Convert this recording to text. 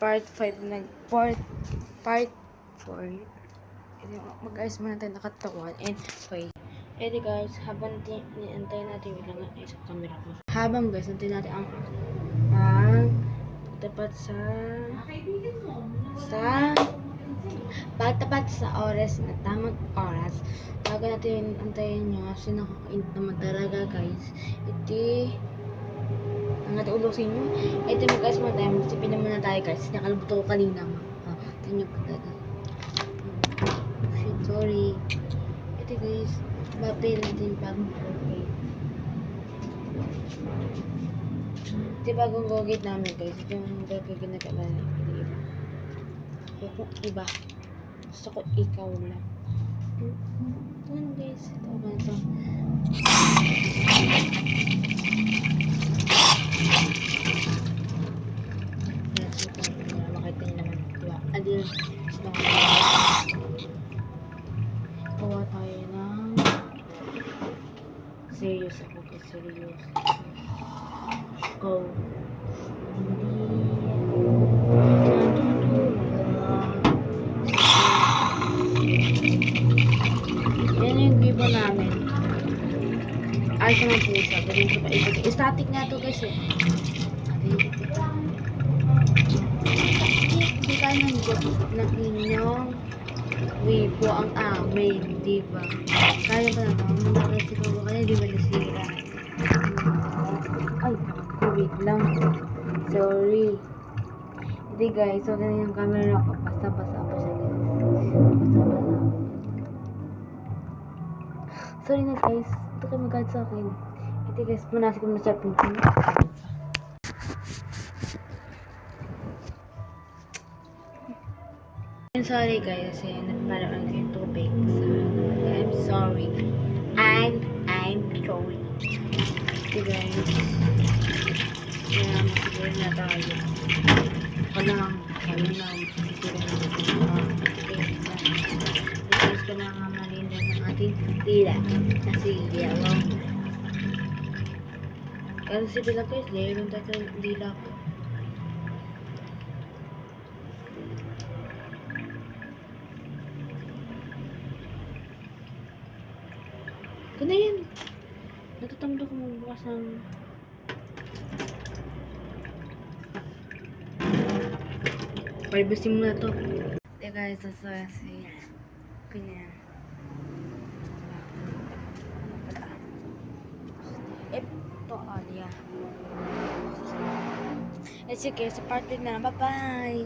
part 5 part 4. Mag-ayos muna tayo nakatawan. And okay. Edi guys, habang antayin natin wait lang sa camera ko. Habang guys, antayin natin ang pagtapat sa oras na tamang oras. Bago natin antayin nyo kasi nakakainit naman talaga guys. Iti ang ating ulosin nyo. Ito mo guys, mga tayo magsipin naman na tayo guys. Nakalimutan ko kanina. Ito nyo pa talaga. Shit, sorry. Ito guys, bapay natin bagong Colgate. Ito bagong Colgate namin guys. Ito yung gagawin na kailangan. Kung iba, gusto ko ikaw lang. Ito guys, ito ba ito? Makita nyo naman ito. Adil, gawa tayo ng serious ako guys, serious. Go. Yan yung gibo namin. Ay, ito ng pusa. Ganyan ko pa ikot. Static nga ito guys eh. Hindi tayo ng inyong wipo ang amin, diba? Kaya ba na ito? Kasi ko kaya di ba nasira? Ay, wait lang. Sorry. Hindi guys, so ganyan yung camera ko. Basta-basta pa siya guys. Basta-basta. Sorry na guys. Ito kayo mag-guide sa akin. Ito guys, manasik ko na siya pinsin. Sorry guys, parang ang tubig. I'm sorry. I'm sorry. Ito guys. Kaya masiguro na tayo. Kalang masiguro na tayo. Guys, kailangan malinda ng ating dila. Kasi yellow. Kasi bila guys, yellow tayo sa dila ko. Ganda yan. Natatamdo ko magbukas ng palibusin mo na to. Okay guys, so ganyan. Ito, Alia. Sige, sa part 5 na. Bye-bye!